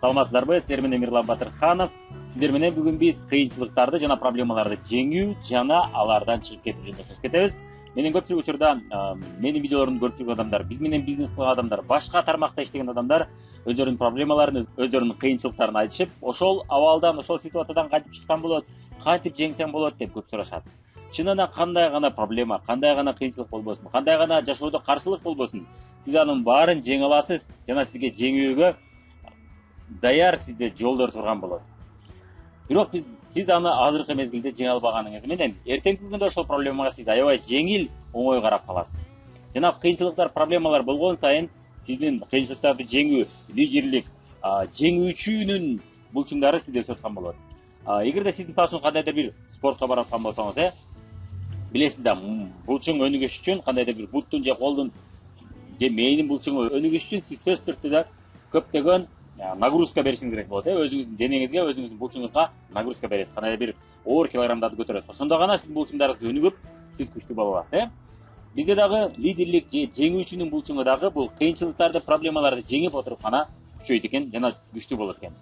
Саламатсыздарбы, сіздер менен Мирлан Батырханов. Сіздер менен бүгүн биз кыйынчылыктарды жана проблемаларды жеңүү жана алардан чыгып кетүү жөнүндө сөз кетебиз. Менин көпчүлүк учурда менин видеолорумду көрүп жүргөн адамдар, биз менен бизнес кылган адамдар, башка тармакта иштеген адамдар өздөрүнүн проблемаларын, өздөрүнүн кыйынчылыктарын айтышып, ошол абалдан, ошол ситуациядан кантип чыксам болот, кантип жеңсем болот деп көп сурашат. Чынында кандай гана проблема, кандай гана кыйынчылык болбосун, кандай гана жашоодо каршылык болбосун, сиз анын баарын жеңе аласыз жана сизге жеңүүгө даяр сизде жолдор турган болот. Бирок сиз аны азыркы мезгилде жеңе албаганыңыз менен эртеңки күндө ошол проблемага сиз аябай жеңил, оңой карап каласыз. Жана кыйынчылыктар, проблемалар болгон сайын сиздин кыйынчылыктарды жеңүү, лидерлик, жеңүүчүнүн булчуңдары сизде өсүп аткан болот. Эгерде сиз мисалы үчүн кандайдыр бир спортко барып аткан болсоңуз, билесиз да, булчуң өнүгүш үчүн, кандайдыр бир буттун же колдун же мээнин булчуңу өнүгүш үчүн сиз сөзсүз түрдө көптөгөн нагрузка беришиңиз керек болот. Өзүңүздүн денеңизге, өзүңүздүн булчуңузга нагрузка бересиз. Кандайдыр бир оор килограммдарды көтөрөсүз. Ошондо гана сиздин булчуңдарыңыз өнүгүп, сиз күчтүү боло аласыз. Бизде дагы лидерлик же жеңүүчүнүн булчуңу дагы бул кыйынчылыктарды, проблемаларды жеңип отуруп гана күчөйт экен жана күчтүү болот экен.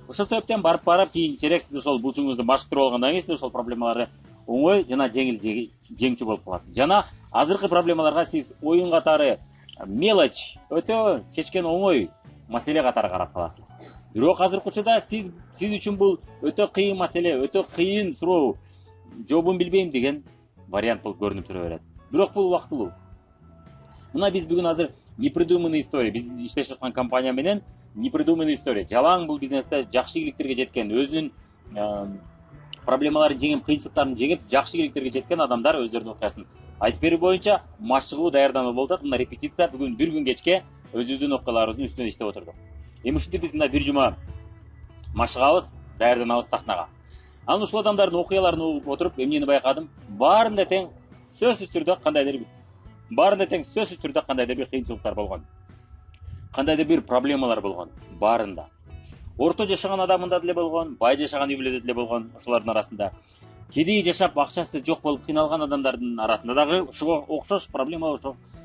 Ошол себептен барып кийинчерээк сиз ошол булчуңуңузду маштырып алгандан кийин сиз ошол проблемаларды оңой жана жеңил жеңчү болуп каласыз. Жана азыркы проблемаларга сиз оюн катары, мелочь, өтө чечкен оңой маселе катары карап каласыз. Бирок азыркы учурда сиз үчүн бул өтө кыйын маселе, өтө кыйын суроо, жообун билбейм деген вариант болуп көрүнүп тура берет. Бирок бул убактылуу. Мына биз бүгүн азыр непридуманный история, биз иштешип аткан компания менен непридуманный история, жалаң бул бизнесте жакшы ийгиликтерге жеткен, өзүнүн проблемаларын жеңип, кыйынчылыктарын жеңип, жакшы ийгиликтерге жеткен адамдар өздөрүнүн окуясын айтып берүү боюнча машыгуу даярданып болуп. Мына репетиция бүгүн бир күн кечке өзүбүздүн окуяларыбыздын үстүнөн иштеп отурдук. Эми ушинтип биз мына бир жума машыгабыз, даярданабыз сахнага. Анан ушул адамдардын окуяларын угуп отуруп, эмнени байкадым? Баарында тең сөзсүз түрдө кандайдыр бир кыйынчылыктар болгон. Кандайдыр бир проблемалар болгон, баарында. Орто жашаган адамында деле болгон, бай жашаган үй бүлөдө деле болгон, ошолордун арасында. Кедей жашап, акчасы жок болуп кыйналган адамдардын арасында дагы ушуга окшош проблема,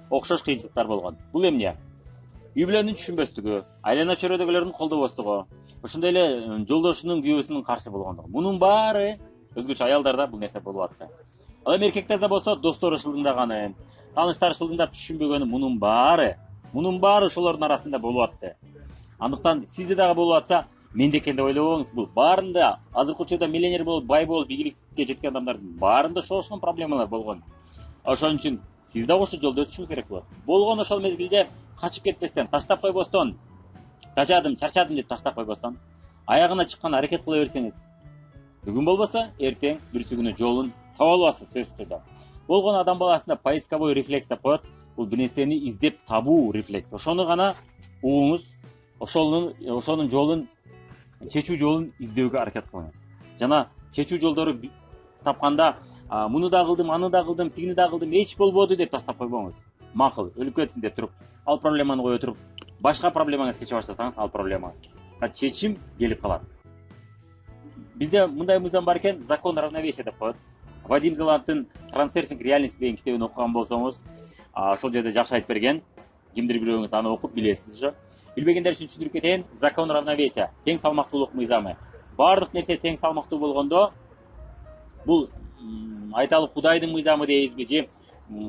окшош кыйынчылыктар болгон. Бул эмне? Үй бүлөнүн түшүнбөстүгү, айлана чөйрөдөгүлөрдүн колдобостугу, ошондой эле жолдошунун күйөөсүнүн каршы болгондугу. Мунун баары өзгөчө аялдарда бул нерсе болуп атты. Ал эми эркектерде болсо достору шылдыңдаганы, тааныштары шылдыңдап түшүнбөгөнү, мунун баары ошолордун арасында болуп атты. Андыктан сизде дагы болуп атса, менде экен деп ойлобоңуз. Бул баарында азыркы учурда миллионер болуп, бай болуп, ийгиликке жеткен адамдардын баарында ошол проблемалар болгон. Ошон үчүн сиз дагы ошол жолдо өтүшүңүз керек болот. Болгон ошол мезгилде качып кетпестен, таштап койбостон, тажадым, чарчадым деп таштап койбостон, аягына чыккан аракет кыла берсеңиз, бүгүн болбосо эртең бүрсү күнү жолун таба аласыз сөзсүз түрдө. Болгон адам баласында поисковой рефлекс деп коет. Бул бир нерсени издеп табуу рефлекс. Ошону гана угуңуз, ошонун жолун, чечүү жолун издөөгө аракет кылыңыз. Жана чечүү жолдору тапканда, муну да кылдым, аны да кылдым, тигини да кылдым, эч болбоду деп таштап койбоңуз. Макул, өлүп кетсин деп туруп, ал проблеманы кое туруп, башка проблеманы чече баштасаңыз, ал проблемага чечим келип калат. Бизде мындай мыйзам бар экен, закон равновесия деп коет. Вадим Зеландтын Трансерфинг реальности деген китебин окуган болсоңуз, ошол жерде жакшы айтып берген. Кимдир бирөөңүз аны окуп билесиз же. Билбегендер үчүн түшүндүрүп кетейин. Закон равновесия, тең салмактуулук мыйзамы. Баардык нерсе тең салмактуу болгондо, бул айталы Кудайдын мыйзамы дейбизби же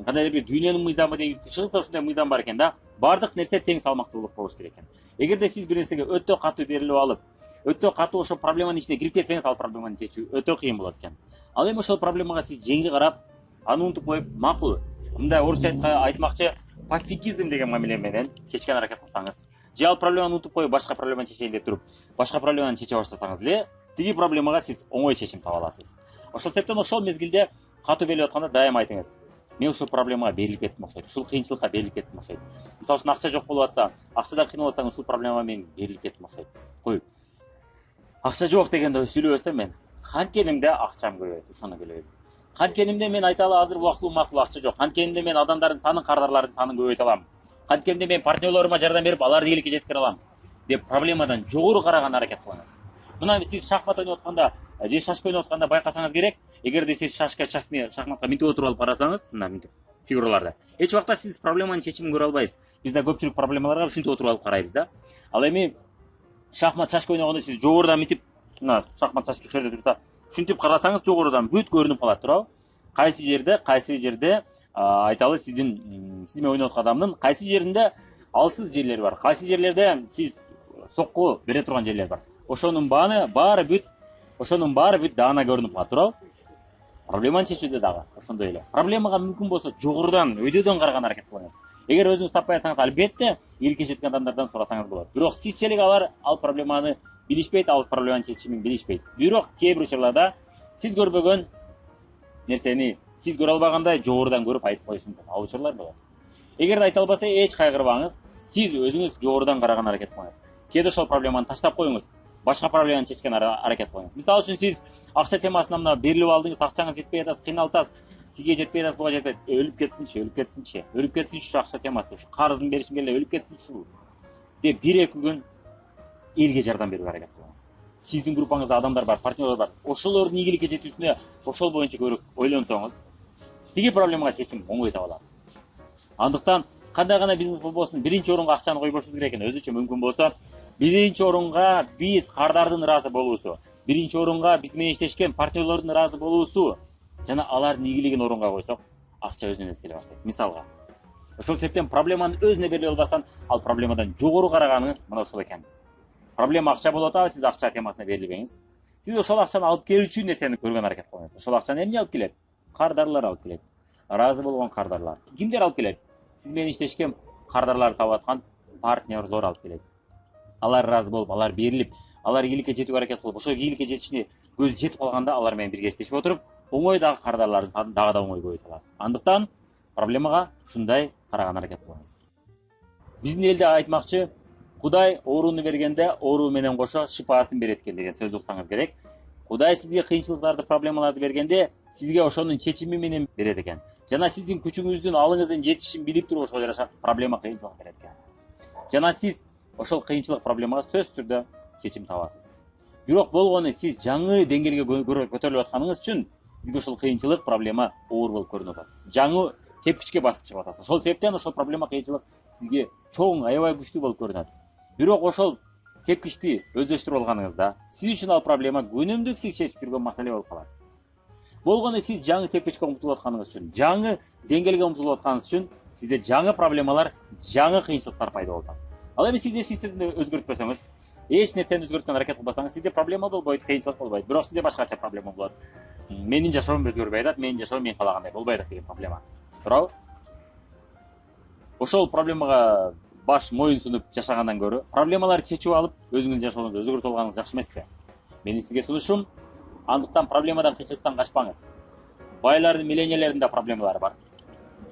кандайдыр бир дүйнөнүн мыйзамы дейбизби, чыгыста ушундай мыйзам бар экен да. Баардык нерсе тең салмактуулук болуш керек экен. Эгерде сиз бир нерсеге өтө катуу берилип алып, өтө катуу ошол проблеманын ичине кирип кетсеңиз, ал проблеманы чечүү өтө кыйын болот экен. Ал эми ошол проблемага сиз жеңил карап, аны унутуп коюп, макул, мындай орусча айтмакчы, пофигизм деген мамиле менен чечкен аракет кылсаңыз, же ал проблеманы унутуп коюп, башка проблеманы чечейин деп туруп, башка проблеманы чече баштасаңыз эле, тиги проблемага сиз оңой чечим таба аласыз. Ошол себептен ошол мезгилде катуу берилип атканда дайым айтыңыз: мен ушул проблемага берилип кеттим окшойт, ушул кыйынчылыкка берилип кеттим окшойт. Мисалы үчүн акча жок болуп атса, акчада кыйналып атсаң, ушул проблемага мен берилип кеттим окшойт. Кой, акча жок дегенде сүйлөбөстөн мен канткенимде акчам көбөйт, ошону келебейм. Канткенимде мен айталы азыр убактылуу макул акча жок. Канткенимде мен адамдардын санын, кардарлардын санын көбөйтө алам. Канткенимде мен партнерлорума жардам берип, аларды ийгиликке жеткире алам деп проблемадан жогору караган аракет кылыңыз. Мына сиз шахмат ойноп атканда же шашка ойноп атканда байкасаңыз керек, эгерде сиз шахматка минтип отуруп алып карасаңыз, мына минтип фигураларда, эч убакта сиз проблеманын чечимин көрө албайсыз. Биз да көпчүлүк проблемаларга ушинтип отуруп алып карайбыз да. Ал эми шахмат шашка ойногондо сиз жогорудан мынтип, мына шахмат шашка ушул жерде турса, ушинтип карасаңыз жогорудан бүт көрүнүп калат, туурабы? Кайсы жерде айталы сиз менен ойноп аткан адамдын кайсы жеринде алсыз жерлери бар, кайсы жерлерде сиз сокку бере турган жерлер бар. Ошонун баары бүт даана көрүнүп калат, туурабы? Проблеманы чечүүдө дагы ошондой эле. Проблемага мүмкүн болсо жогорудан, өйдөдөн караган аракет кылыңыз. Эгер өзүңүз таппай атсаңыз, албетте ийгиликке жеткен адамдардан сурасаңыз болот. Бирок сизчелик алар ал проблеманы билишпейт, ал проблеманын чечимин билишпейт. Бирок кээ бир учурларда сиз көрбөгөн нерсени сиз көрө албагандай жогорудан көрүп айтып коюшу мүмкүн. Ал учурлар болот. Эгерде айта албаса, эч кайгырбаңыз. Сиз өзүңүз жогорудан караган аракет кылыңыз. Кээде ошол проблеманы таштап коюңуз. Башка проблеманы чечкен аракет кылыңыз. Мисалы үчүн сиз акча темасына мына берилип алдыңыз, акчаңыз жетпей атасыз, кыйналып атасыз, тиге жетпей атасыз, буга жетпейт. Өлүп кетсинчи акча темасы, ушу карызын беришим келе, өлүп кетсинчи деп 1-2 күн элге жардам берүүгө аракет кылыңыз. Сиздин группаңызда адамдар бар, партнерлор бар. Ошолордун ийгиликке жетүүсүнө ошол боюнча көрүп ойлонсоңуз, тиги проблемага чечим оңой табылат. Андыктан кандай гана бизнес болбосун, биринчи орунга акчаны койбошубуз керек экен. Өзүчө мүмкүн болсо, биринчи орунга биз кардардын ыраазы болуусу, биринчи орунга биз менен иштешкен партнерлордун ыраазы болуусу жана алардын ийгилигин орунга койсок, акча өзүнөн өзү келе баштайт. Мисалга, ошол себептен проблеманы өзүнө берилип албастан, ал проблемадан жогору караганыңыз мына ошол экен. Проблема акча болуп атабы, сиз акча темасына берилбеңиз. Сиз ошол акчаны алып келүүчү нерсени көргөн аракет кылыңыз. Ошол акчаны эмне алып келет? Кардарлар алып келет. Ыраазы болгон кардарлар. Кимдер алып келет? Сиз менен иштешкен кардарларды таап аткан партнерлор алып келет. Алар ыраазы болуп, алар берилип, алар ийгиликке жетүүгө аракет кылып, ошол ийгиликке жетишине көз жетип калганда алар менен бирге иштешип отуруп, оңой дагы кардарлардын санын дагы да оңой көбөйтө аласыз. Андыктан проблемага ушундай караган аракет кылыңыз. Биздин элде айтмакчы, Кудай ооруну бергенде оору менен кошо шипаасын берет экен деген сөз уксаңыз керек. Кудай сизге кыйынчылыктарды, проблемаларды бергенде, сизге ошонун чечими менен берет экен. Жана сиздин күчүңүздүн, алыңыздын жетишин билип туруп ошого жараша проблема, кыйынчылык берет экен. Жана сиз ошол кыйынчылык, проблемага сөзсүз түрдө чечим табасыз. Бирок болгону сиз жаңы деңгээлге көтөрүлүп атканыңыз үчүн сизге ошол кыйынчылык, проблема оор болуп көрүнүп атат. Жаңы тепкичке басып чыгып атасыз. Ошол себептен ошол проблема, кыйынчылык сизге чоң, аябай күчтүү болуп көрүнөт. Бирок ошол тепкичти өздөштүрүп алганыңызда, сиз үчүн ал проблема күнүмдүк сиз чечип жүргөн маселе болуп калат. Болгону сиз жаңы тепкичке умтулуп атканыңыз үчүн, жаңы деңгээлге умтулуп атканыңыз үчүн сизде жаңы проблемалар, жаңы кыйынчылыктар пайда болуп атат. Ал эми сиз эч нерсени өзгөртпөсөңүз, эч нерсени өзгөрткөн аракет кылбасаңыз, сизде проблема болбойт, кыйынчылык болбойт. Бирок сизде башкача проблема болот. Менин жашоом өзгөрбөй атат, менин жашоом мен каалагандай болбой атат деген проблема. Туурабы? Ошол проблемага баш моюн сунуп жашагандан көрө, проблемаларды чечип алып, өзүңүздүн жашооңузду өзгөртүп алганыңыз жакшы эмеспи? Менин сизге сунушум, андыктан проблемадан, кыйынчылыктан качпаңыз. Байлардын, миллионерлердин да проблемалары бар.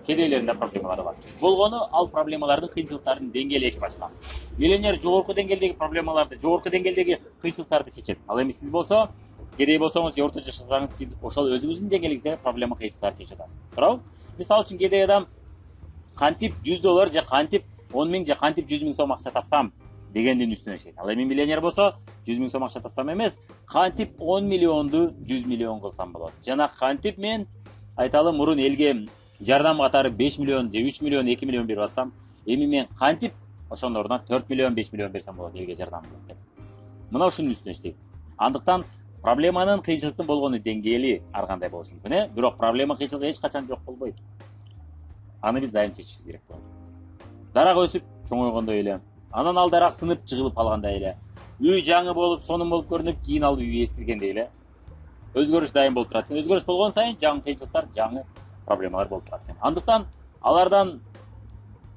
Кедейлердин да проблемалары бар. Болгону ал проблемалардын, кыйынчылыктардын деңгээли эки башка. Миллионер жогорку деңгээлдеги проблемаларды, жогорку деңгээлдеги кыйынчылыктарды чечет. Ал эми сиз болсо, кедей болсоңуз, орто жашасаңыз, сиз ошол өзүңүздүн деңгээлиңиздеги проблема, кыйынчылыктарды чечип атасыз. Туурабы? Мисалы үчүн кедей адам кантип $100 же кантип 10 000 же кантип 100 000 сом акча тапсам дегендин үстүнө иштейт. Ал эми миллионер болсо 100 000 сом акча тапсам эмес, кантип 10 миллионду 100 миллион кылсам болот. Жана кантип мен айталы мурун элге жардам катары 5 миллион же 3 миллион, 2 миллион берип атсам, эми мен кантип ошондон ордуна 4 миллион, 5 миллион берсем болот элге жардам деп. Мына ушунун үстүнө иштейт. Андыктан проблеманын, кыйынчылыктын болгону деңгээли ар кандай болушу мүмкүн, бирок проблема, кыйынчылык эч качан жок болбойт. Аны биз дайым чечишибиз керек болот. Дарак өсүп чоңойгондой эле, анан ал дарак сынып жыгылып калгандай эле, үй жаңы болуп, сонун болуп көрүнүп, кийин ал үй эскиргендей эле. Өзгөрүш дайым болуп турат. Өзгөрүш болгон сайын жаңы кыйынчылыктар, жаңы проблемалар болуп турат. Андыктан алардан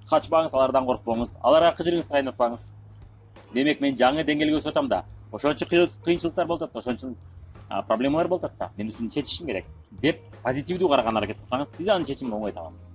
качпаңыз, алардан коркпоңуз, аларга кыжырыңызды кайнатпаңыз. Демек мен жаңы деңгээлге өсүп атам да, ошончо кыйынчылыктар болуп атат, ошончо проблемалар болуп атат да, мен үчүн чечишим керек деп позитивдүү караган аракет кылсаңыз, сиз анын чечимин оңой табасыз.